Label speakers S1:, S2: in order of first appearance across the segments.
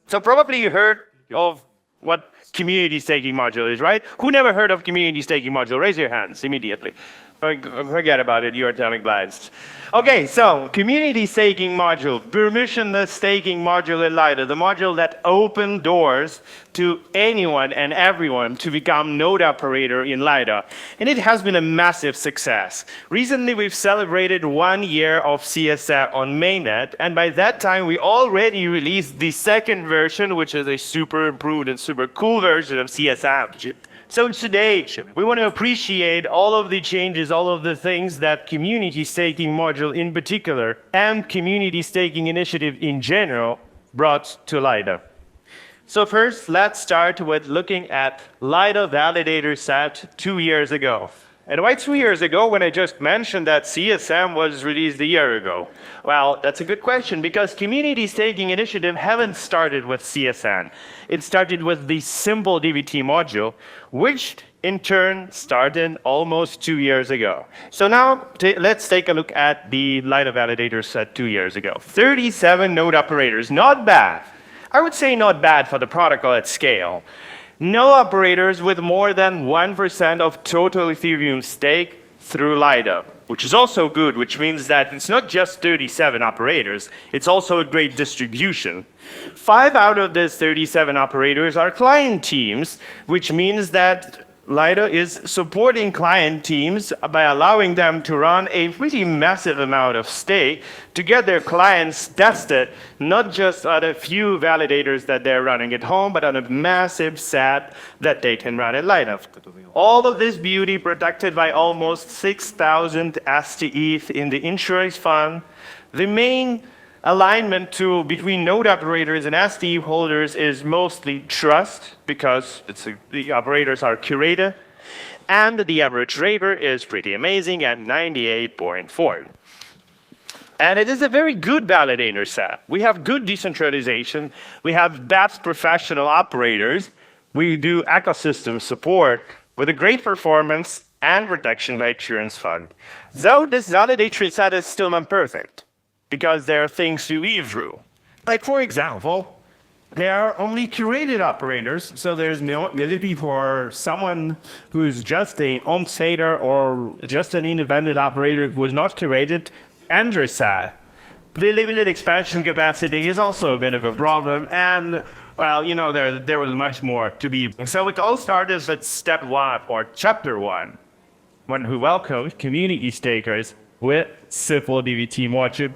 S1: So probably you heard of what community staking module is, right? Who never heard of community staking module? Raise your hands immediately. Forget about it, you are telling lies. Okay, so community staking module, permissionless staking module in Lido, the module that opened doors to anyone and everyone to become node operator in Lido. And it has been a massive success. Recently, we've celebrated 1 year of CSM on mainnet, and by that time, we already released the second version, which is a super improved and super cool version of CSM. So today, we want to appreciate all of the changes, all of the things that community staking module in particular and community staking initiative in general brought to Lido. So first, let's start with looking at Lido validator set 2 years ago. And why 2 years ago when I just mentioned that CSM was released a year ago? Well, that's a good question because community staking initiative haven't started with CSM. It started with the simple DVT module, which in turn started almost 2 years ago. So now let's take a look at the Lido validator set 2 years ago. 37 node operators, not bad. I would say not bad for the protocol at scale. No operators with more than 1% of total Ethereum stake through Lido, which is also good, which means that it's not just 37 operators, it's also a great distribution. 5 out of these 37 operators are client teams, which means that Lido is supporting client teams by allowing them to run a pretty massive amount of stake to get their clients tested, not just on a few validators that they're running at home, but on a massive set that they can run at Lido. All of this beauty protected by almost 6,000 STETH in the insurance fund. The main alignment between node operators and STETH holders is mostly trust, because the operators are curated, and the average rater is pretty amazing at 98.4. And it is a very good validator set. We have good decentralization, we have best professional operators, we do ecosystem support with a great performance and protection by insurance fund. Though this validator set is still imperfect, because there are things to weave through. Like for example, there are only curated operators, so there's no ability for someone who's just an on-stater or just an independent operator who is not curated enter set. The limited expansion capacity is also a bit of a problem, and well, you know, there was much more to be. So it all started at step 1 or chapter 1, when we welcomed community stakers with simple DVT module.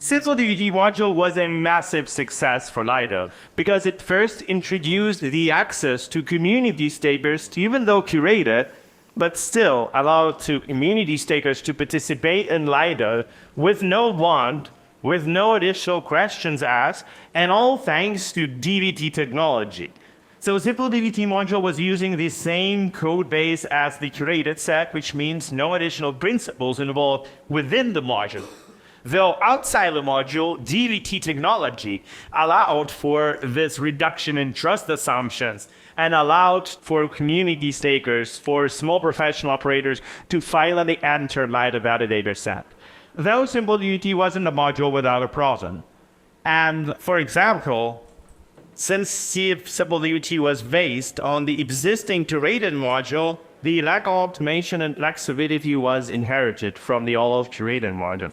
S1: Simple DVT module was a massive success for Lido because it first introduced the access to community stakers, even though curated, but still allowed to community stakers to participate in Lido with no bond, with no additional questions asked, and all thanks to DVT technology. So simple DVT module was using the same code base as the curated set, which means no additional principles involved within the module. Though outside the module, DVT technology allowed for this reduction in trust assumptions and allowed for community stakers, for small professional operators to finally enter Lido validator set. Though simple DVT wasn't a module without a problem. And for example, since simple DVT was based on the existing curated module, the lack of automation and flexibility was inherited from the all of curated module.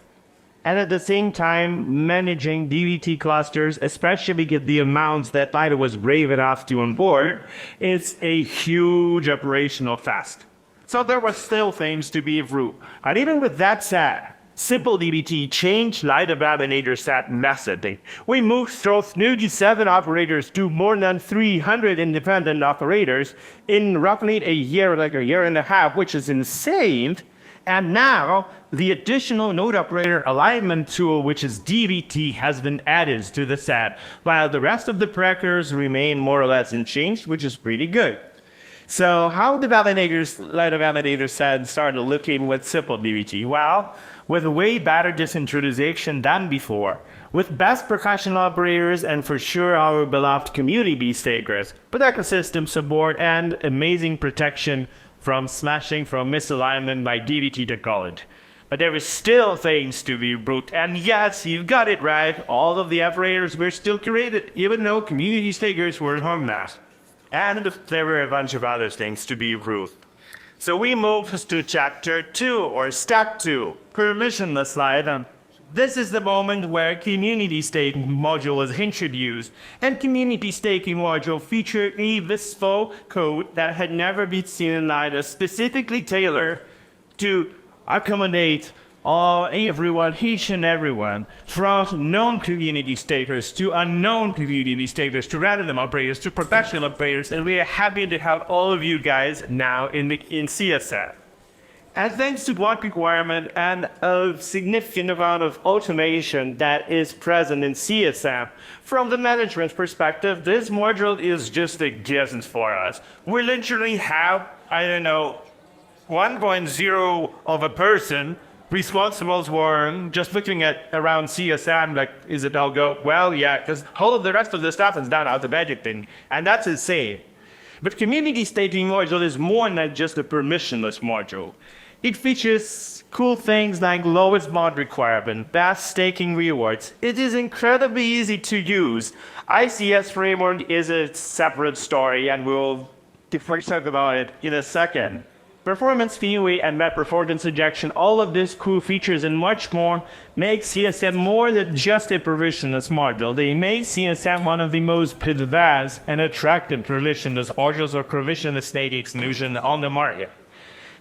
S1: And at the same time, managing DVT clusters, especially with the amounts that Lido was brave enough to onboard, is a huge operational task. So there were still things to be through. And even with that said, simple DVT changed Lido validator set massively. We moved from 37 operators to more than 300 independent operators in roughly a year, like a year and a half, which is insane. And now, the additional node operator alignment tool, which is DVT, has been added to the set, while the rest of the parameters remain more or less unchanged, which is pretty good. So how the Lido validator set started looking with simple DVT? Well, with way better decentralization than before, with best professional operators and for sure our beloved community stakers, with ecosystem support and amazing protection from smashing from misalignment by DVT technology. But there is still things to be improved. And yes, you got it right. All of the operators were still created, even though community stakers were harnessed. And there were a bunch of other things to be improved. So we move to chapter 2, or stack 2, permissionless slide. This is the moment where community staking module is introduced, and community staking module featured a bespoke code that had never been seen in Lido, specifically tailored to accommodate everyone, each and everyone, from known community stakers to unknown community stakers to random operators to professional operators, and we are happy to have all of you guys now in CSM. And thanks to block requirement and a significant amount of automation that is present in CSM, from the management perspective, this module is just a gift for us. We literally have, 1.0 of a person responsible for just looking at around CSM, like, is it all go? Well, yeah, because all of the rest of the stuff is done automatically, and that's insane. But community staking module is more than just a permissionless module. It features cool things like lowest mod requirement, fast staking rewards. It is incredibly easy to use. ICS framework is a separate story, and we'll talk about it in a second. Performance fee and map performance injection, all of these cool features and much more make CSM more than just a permissionless module. They make CSM one of the most advanced and attractive permissionless modules or permissionless staking solution on the market.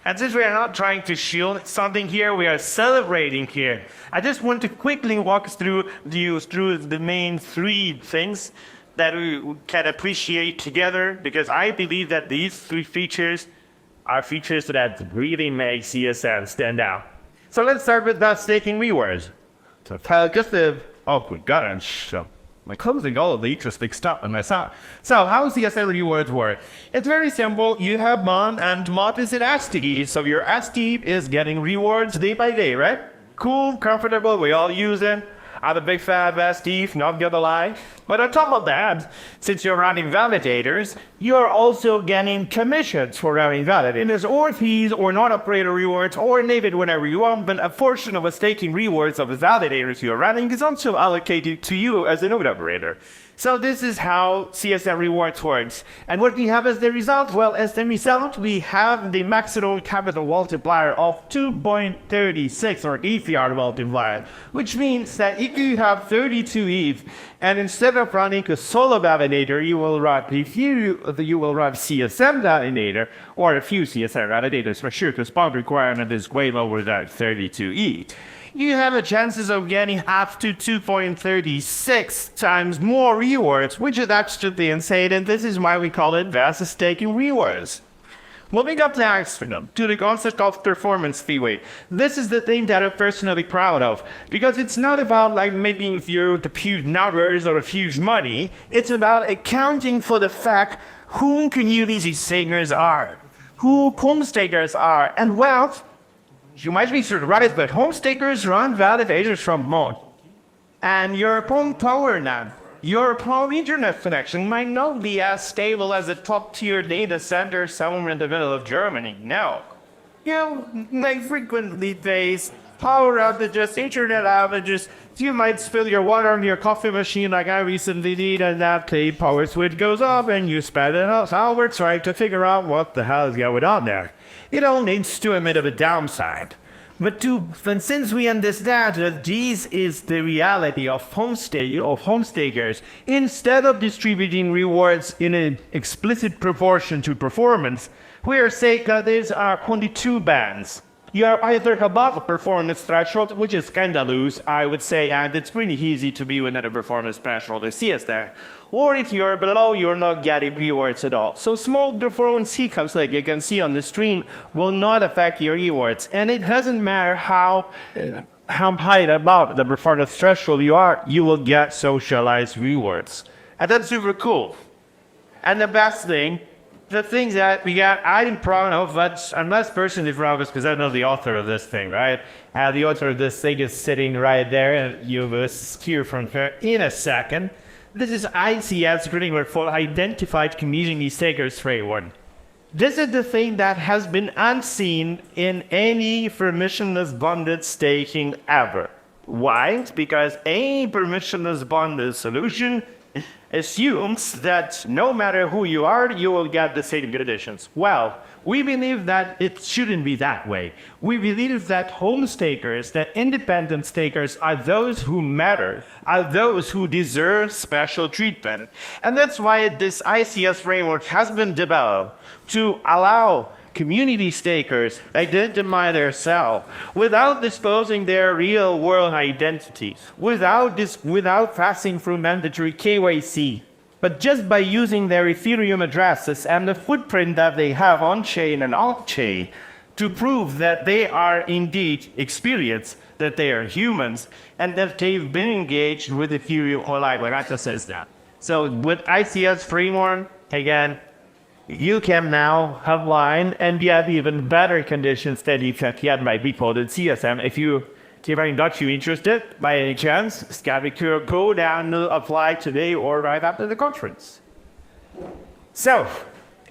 S1: And since we are not trying to shield something here, we are celebrating here. I just want to quickly walk through the main 3 things that we can appreciate together, because I believe that these 3 features are features that really make CSM stand out. So let's start with the staking rewards. So good gosh. I'm closing all of the interesting stuff in my side. So how CSM rewards work? It's very simple. You have MON, and MON is an ST. So your ST is getting rewards day by day, right? Cool, comfortable, we all use it. I'm a big fan of ST, not gonna lie. But on top of that, since you're running validators, you're also getting commissions for running validators, or fees, or non-operator rewards, or name it whenever you want, but a portion of the staking rewards of the validators you're running is also allocated to you as a node operator. So this is how CSM rewards works. And what we have as the result? Well, as the result, we have the maximum capital multiplier of 2.36, or ETH multiplier, which means that if you have 32 ETH, and instead of running a solo validator, you will run CSM validator, or a few CSM validators for sure, because bond requirement is way lower than 32 ETH. You have a chances of getting up to 2.36 times more rewards, which is absolutely insane, and this is why we call it vast staking rewards. Moving up next to the concept of performance fee. This is the thing that I'm personally proud of, because it's not about like making you the huge numbers or the huge money. It's about accounting for the fact who community stakers are, who home stakers are, and well, you might be surprised, but home stakers run validators from MON. And your home power now, your home internet connection might not be as stable as a top-tier data center somewhere in the middle of Germany. No. Like frequently face power outages, internet outages. You might spill your water on your coffee machine like I recently did, and that the power switch goes off and you spend an hour trying to figure out what the hell is going on there. It all leads to a bit of a downside. But since we understand that this is the reality of home stakers, instead of distributing rewards in an explicit proportion to performance, we are saying that there are only 2 bands. You are either above a performance threshold, which is kinda loose, I would say, and it's pretty easy to be within a performance threshold to see us there. Or if you're below, you're not getting rewards at all. So small performance hiccups, like you can see on the screen, will not affect your rewards. And it doesn't matter how high above the performance threshold you are, you will get socialized rewards. And that's super cool. And the best thing, the things that I'm proud of, but I'm less personally proud of because I know the author of this thing, right? The author of this thing is sitting right there, and you will hear from her in a second. This is ICS framework for Identified Community Stakers framework. This is the thing that has been unseen in any permissionless bonded staking ever. Why? Because any permissionless bonded solution assumes that no matter who you are, you will get the same conditions. Well, we believe that it shouldn't be that way. We believe that home stakers, that independent stakers, are those who matter, are those who deserve special treatment. And that's why this ICS framework has been developed to allow community stakers identify themselves without disclosing their real world identities, without passing through mandatory KYC, but just by using their Ethereum addresses and the footprint that they have on-chain and off-chain to prove that they are indeed experienced, that they are humans, and that they've been engaged with Ethereum or like Rata says that. So with ICS framework, again, you can now have line and get even better conditions than you can get by default in CSM. If I'm not too interested, by any chance, go down to apply today or right after the conference. So,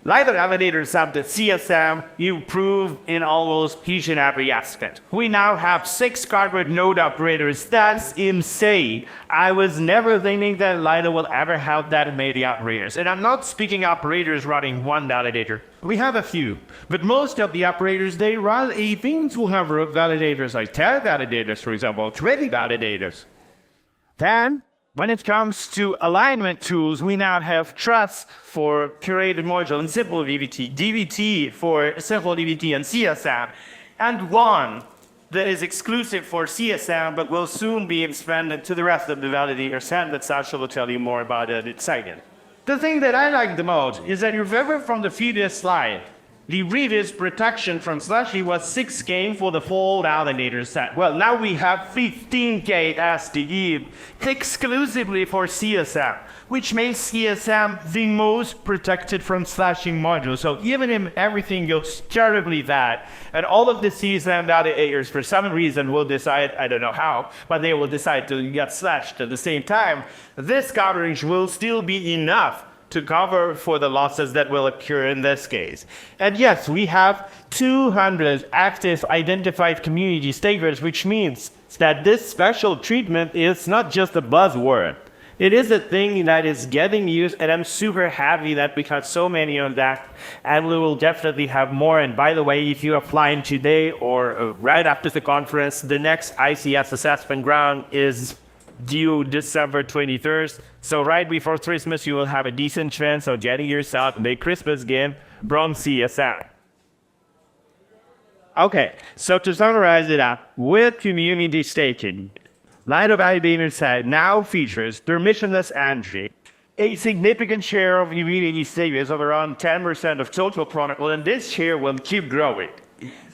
S1: like the validators have the CSM, you prove in almost each and every aspect. We now have 6 corporate node operators. That's insane. I was never thinking that Lido will ever have that many operators. And I'm not speaking operators running one validator. We have a few, but most of the operators, they run things who have validators like 10 validators, for example, 20 validators. Then, when it comes to alignment tools, we now have Trust for curated module and simple DVT, DVT for simple DVT and CSM, and one that is exclusive for CSM but will soon be expanded to the rest of the validators, and that Sasha will tell you more about it in a second. The thing that I like the most is that you remember from the previous slide, the previous protection from Slushy was 6K for the full validator set. Well, now we have 15K SDE exclusively for CSM, which makes CSM the most protected from slashing modules. So even if everything goes terribly bad, and all of the CSM validators for some reason will decide, I don't know how, but they will decide to get slashed at the same time, this coverage will still be enough to cover for the losses that will occur in this case. And yes, we have 200 active identified community stakers, which means that this special treatment is not just a buzzword. It is a thing that is getting used, and I'm super happy that we have so many on that, and we will definitely have more. And by the way, if you apply today or right after the conference, the next ICS assessment round is due December 23rd. So right before Christmas, you will have a decent chance of getting yourself the Christmas game from CSM. Okay, so to summarize it up, with community staking, Lido Validator side now features permissionless entry. A significant share of community stakers of around 10% of total protocol, and this share will keep growing.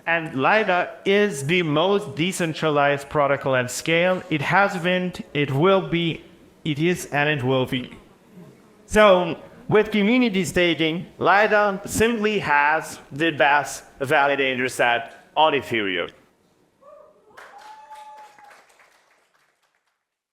S1: And Lido is the most decentralized protocol at scale. It has been, it will be, it is, and it will be. So, with community staking, Lido simply has the best validator set on Ethereum.